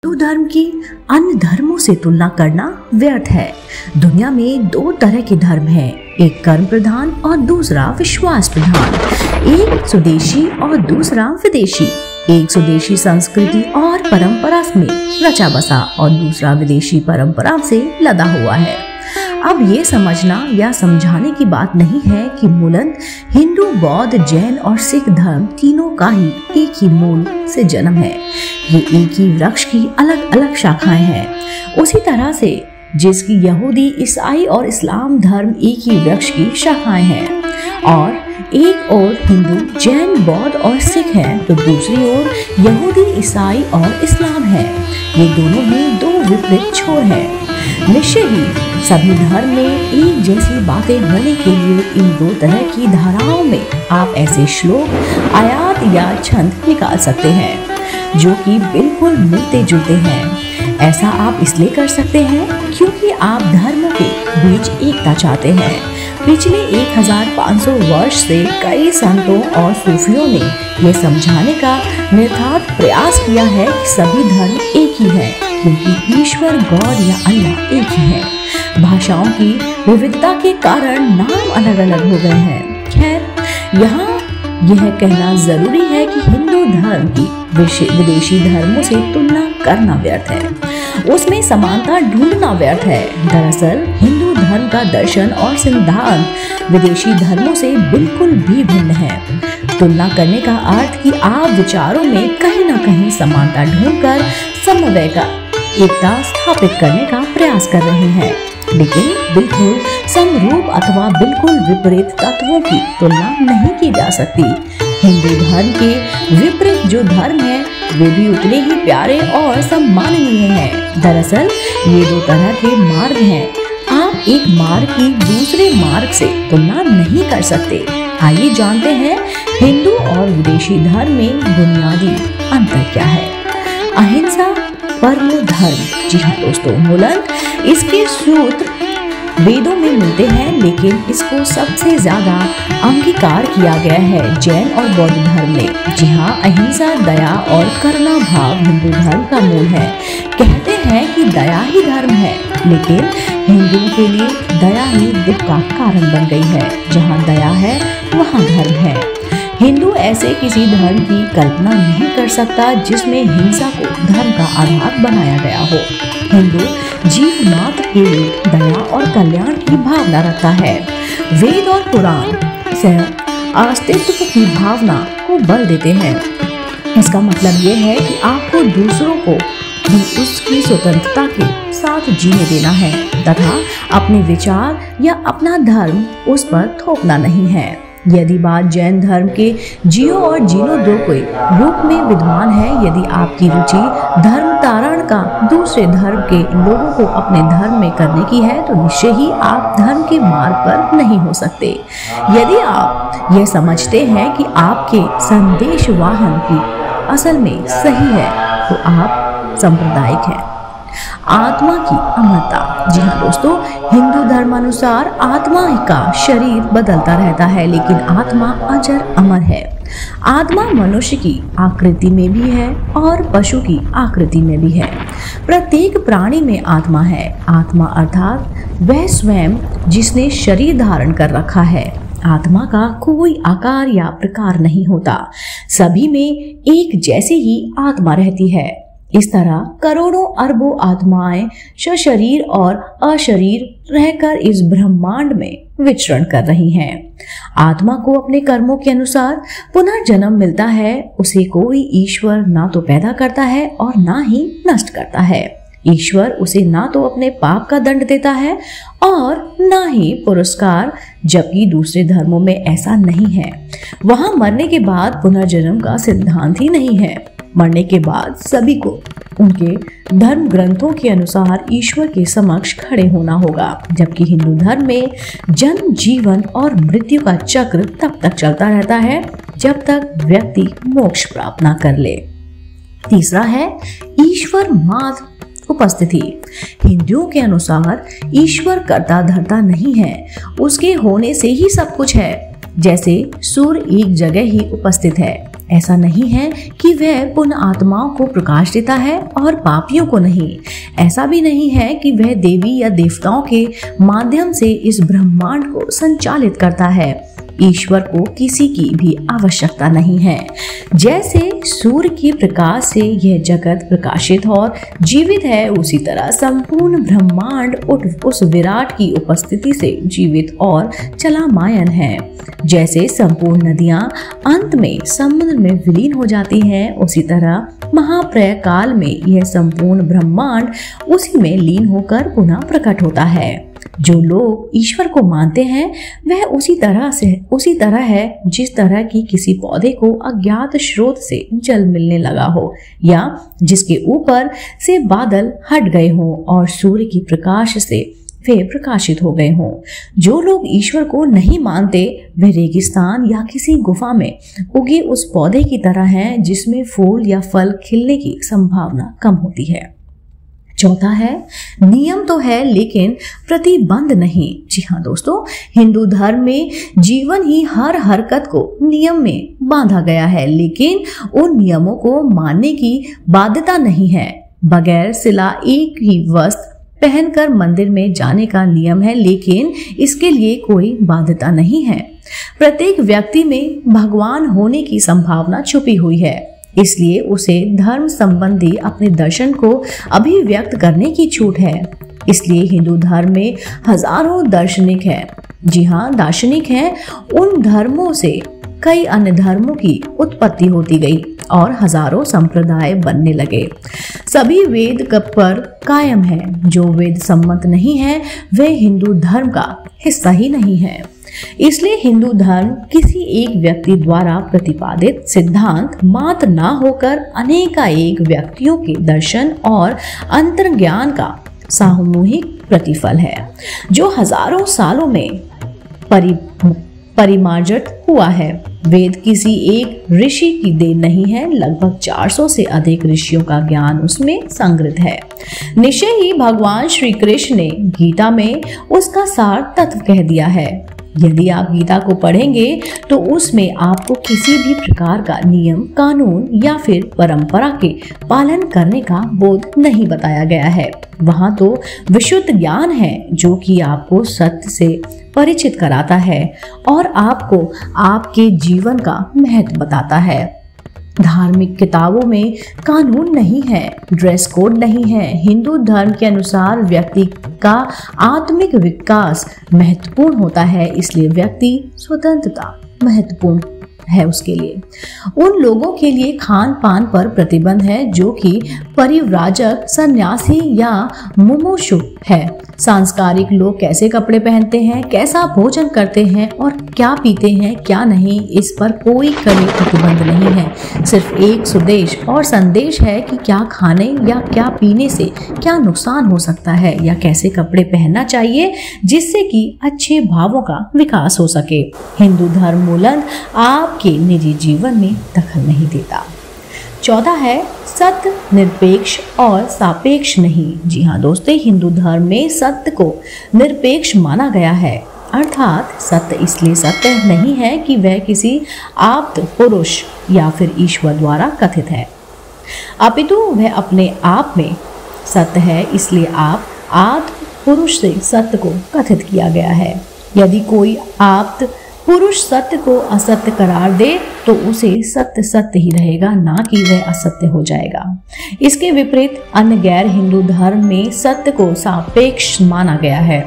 हिंदू धर्म की अन्य धर्मों से तुलना करना व्यर्थ है। दुनिया में दो तरह के धर्म हैं, एक कर्म प्रधान और दूसरा विश्वास प्रधान। एक स्वदेशी और दूसरा विदेशी। एक स्वदेशी संस्कृति और परंपरा में रचा बसा और दूसरा विदेशी परंपरा से लदा हुआ है। अब ये समझना या समझाने की बात नहीं है कि मूलन हिंदू, बौद्ध, जैन और सिख धर्म तीनों का ही एक ही मूल से जन्म है। ये एक ही वृक्ष की अलग अलग शाखाएं हैं। उसी तरह से जिसकी यहूदी, ईसाई और इस्लाम धर्म एक ही वृक्ष की शाखाएं हैं और एक ओर हिंदू, जैन, बौद्ध और सिख हैं तो दूसरी ओर यहूदी, ईसाई और इस्लाम है। ये दोनों ही दो विपरीत छोर हैं। निश्चय ही सभी धर्म में एक जैसी बातें होने के लिए इन दो तरह की धाराओं में आप ऐसे श्लोक, आयात या छंद निकाल सकते हैं जो कि बिल्कुल मिलते जुलते हैं। ऐसा आप इसलिए कर सकते हैं क्योंकि आप धर्मों के बीच एकता चाहते हैं। पिछले 1500 वर्ष से कई संतों और सूफियों ने यह समझाने का निरर्थक प्रयास किया है कि सभी धर्म एक ही है क्योंकि ईश्वर, गॉड या अल्लाह एक ही है। भाषाओं की विविधता के कारण नाम अलग अलग हो गए हैं। खैर, यहाँ यह कहना जरूरी है कि हिंदू धर्म की विदेशी धर्मों से तुलना करना व्यर्थ है, उसमें समानता ढूंढना व्यर्थ है। दरअसल हिंदू धर्म का दर्शन और सिद्धांत विदेशी धर्मों से बिल्कुल भी भिन्न है। तुलना करने का अर्थ कि आप विचारों में कहीं न कहीं समानता ढूंढकर समन्वय का एकता स्थापित करने का प्रयास कर रहे हैं, लेकिन बिल्कुल समरूप अथवा बिल्कुल विपरीत तत्वों की तुलना नहीं की जा सकती। हिंदू धर्म के विपरीत जो धर्म है वे भी उतने ही प्यारे और सम्माननीय हैं। दरअसल ये दो तरह के मार्ग हैं। आप एक मार्ग की दूसरे मार्ग से तुलना नहीं कर सकते। आइए जानते हैं हिंदू और विदेशी धर्म में बुनियादी अंतर क्या है। अहिंसा परमो धर्म। जी हाँ दोस्तों, मूलन इसके सूत्र वेदों में मिलते हैं, लेकिन इसको सबसे ज्यादा अंगीकार किया गया है जैन और बौद्ध धर्म में। जी हाँ, अहिंसा, दया और करुणा भाव हिंदू धर्म का मूल है। कहते हैं कि दया ही धर्म है, लेकिन हिंदुओं के लिए दया ही दुख का कारण बन गई है। जहाँ दया है वहाँ धर्म है। हिंदू ऐसे किसी धर्म की कल्पना नहीं कर सकता जिसमें हिंसा को धर्म का आधार बनाया गया हो। हिंदू जीव मात्र के लिए दया और कल्याण की भावना रखता है। वेद और पुराण सह अस्तित्व की भावना को बल देते हैं। इसका मतलब यह है कि आपको दूसरों को भी उसकी स्वतंत्रता के साथ जीने देना है तथा अपने विचार या अपना धर्म उस पर थोपना नहीं है। यदि बात जैन धर्म के जियो और जीनो दो के रूप में विद्वान है, यदि आपकी रुचि धर्म तारण का दूसरे धर्म के लोगों को अपने धर्म में करने की है तो निश्चय ही आप धर्म के मार्ग पर नहीं हो सकते। यदि आप यह समझते हैं कि आपके संदेश वाहन की असल में सही है तो आप सांप्रदायिक हैं। आत्मा की अमरता। जी हाँ दोस्तों, हिंदू धर्मानुसार आत्मा का शरीर बदलता रहता है, लेकिन आत्मा अजर अमर है। आत्मा मनुष्य की आकृति में भी है और पशु की आकृति में भी है। प्रत्येक प्राणी में आत्मा है। आत्मा अर्थात वह स्वयं जिसने शरीर धारण कर रखा है। आत्मा का कोई आकार या प्रकार नहीं होता, सभी में एक जैसी ही आत्मा रहती है। इस तरह करोड़ों अरबों आत्माएं सशरीर और अशरीर रहकर इस ब्रह्मांड में विचरण कर रही हैं। आत्मा को अपने कर्मों के अनुसार पुनर्जन्म मिलता है। उसे कोई ईश्वर ना तो पैदा करता है और ना ही नष्ट करता है। ईश्वर उसे ना तो अपने पाप का दंड देता है और ना ही पुरस्कार, जबकि दूसरे धर्मों में ऐसा नहीं है। वहां मरने के बाद पुनर्जन्म का सिद्धांत ही नहीं है। मरने के बाद सभी को उनके धर्म ग्रंथों के अनुसार ईश्वर के समक्ष खड़े होना होगा, जबकि हिंदू धर्म में जन्म, जीवन और मृत्यु का चक्र तब तक चलता रहता है जब तक व्यक्ति मोक्ष प्राप्त न कर ले। तीसरा है ईश्वर मात्र उपस्थिति। हिंदुओं के अनुसार ईश्वर कर्ता धर्ता नहीं है, उसके होने से ही सब कुछ है। जैसे सूर्य एक जगह ही उपस्थित है, ऐसा नहीं है कि वह पुण्य आत्माओं को प्रकाश देता है और पापियों को नहीं। ऐसा भी नहीं है कि वह देवी या देवताओं के माध्यम से इस ब्रह्मांड को संचालित करता है। ईश्वर को किसी की भी आवश्यकता नहीं है। जैसे सूर्य के प्रकाश से यह जगत प्रकाशित और जीवित है, उसी तरह संपूर्ण ब्रह्मांड उस विराट की उपस्थिति से जीवित और चलामायन है। जैसे संपूर्ण नदियां अंत में समुद्र में विलीन हो जाती हैं, उसी तरह महाप्रलय काल में यह संपूर्ण ब्रह्मांड उसी में लीन होकर पुनः प्रकट होता है। जो लोग ईश्वर को मानते हैं वह उसी तरह है जिस तरह की किसी पौधे को अज्ञात स्रोत से जल मिलने लगा हो, या जिसके ऊपर से बादल हट गए हों और सूर्य की प्रकाश से वे प्रकाशित हो गए हों। जो लोग ईश्वर को नहीं मानते वे रेगिस्तान या किसी गुफा में उगे उस पौधे की तरह हैं जिसमें फूल या फल खिलने की संभावना कम होती है। चौथा है, नियम तो है लेकिन प्रतिबंध नहीं। जी हाँ दोस्तों, हिंदू धर्म में जीवन ही हर हरकत को नियम में बांधा गया है, लेकिन उन नियमों को मानने की बाध्यता नहीं है। बगैर सिला एक ही वस्त्र पहनकर मंदिर में जाने का नियम है, लेकिन इसके लिए कोई बाध्यता नहीं है। प्रत्येक व्यक्ति में भगवान होने की संभावना छुपी हुई है, इसलिए उसे धर्म संबंधी अपने दर्शन को अभिव्यक्त करने की छूट है। इसलिए हिंदू धर्म में हजारों दार्शनिक हैं। जी हाँ, दार्शनिक हैं। उन धर्मों से कई अन्य धर्मों की उत्पत्ति होती गई और हजारों संप्रदाय बनने लगे। सभी वेद पर कायम है। जो वेद सम्मत नहीं है वह हिंदू धर्म का हिस्सा ही नहीं है। इसलिए हिंदू धर्म किसी एक व्यक्ति द्वारा प्रतिपादित सिद्धांत मात्र ना होकर अनेकानेक व्यक्तियों के दर्शन और अंतर्ज्ञान का सामूहिक प्रतिफल है, जो हजारों सालों में परिमार्जित हुआ है। वेद किसी एक ऋषि की देन नहीं है, लगभग 400 से अधिक ऋषियों का ज्ञान उसमें संग्रहित है। निश्चय ही भगवान श्री कृष्ण ने गीता में उसका सार तत्व कह दिया है। यदि आप गीता को पढ़ेंगे तो उसमें आपको किसी भी प्रकार का नियम, कानून या फिर परंपरा के पालन करने का बोध नहीं बताया गया है। वहाँ तो विशुद्ध ज्ञान है जो कि आपको सत्य से परिचित कराता है और आपको आपके जीवन का महत्व बताता है। धार्मिक किताबों में कानून नहीं है, ड्रेस कोड नहीं है। हिंदू धर्म के अनुसार व्यक्ति का आत्मिक विकास महत्वपूर्ण होता है, इसलिए व्यक्ति स्वतंत्रता महत्वपूर्ण है उसके लिए। उन लोगों के लिए खान पान पर प्रतिबंध है जो कि परिव्राजक, सन्यासी या मुमुक्षु है। सांस्कारिक लोग कैसे कपड़े पहनते हैं, कैसा भोजन करते हैं और क्या पीते हैं क्या नहीं, इस पर कोई कड़ी प्रतिबंध नहीं है। सिर्फ एक सुदेश और संदेश है कि क्या खाने या क्या पीने से क्या नुकसान हो सकता है या कैसे कपड़े पहनना चाहिए जिससे कि अच्छे भावों का विकास हो सके। हिंदू धर्म मूलन आपके निजी जीवन में दखल नहीं देता। चौथा है, सत्य निरपेक्ष और सापेक्ष नहीं। जी हाँ दोस्तों, हिंदू धर्म में सत्य को निरपेक्ष माना गया है, अर्थात सत्य इसलिए सत्य नहीं है कि वह किसी आप्त पुरुष या फिर ईश्वर द्वारा कथित है, अपितु वह अपने आप में सत्य है, इसलिए आप आप्त पुरुष से सत्य को कथित किया गया है। यदि कोई आप्त पुरुष सत्य को असत्य करार दे तो उसे सत्य सत्य ही रहेगा, ना कि वह असत्य हो जाएगा। इसके विपरीत अन्य गैर हिंदू धर्म में सत्य को सापेक्ष माना गया है।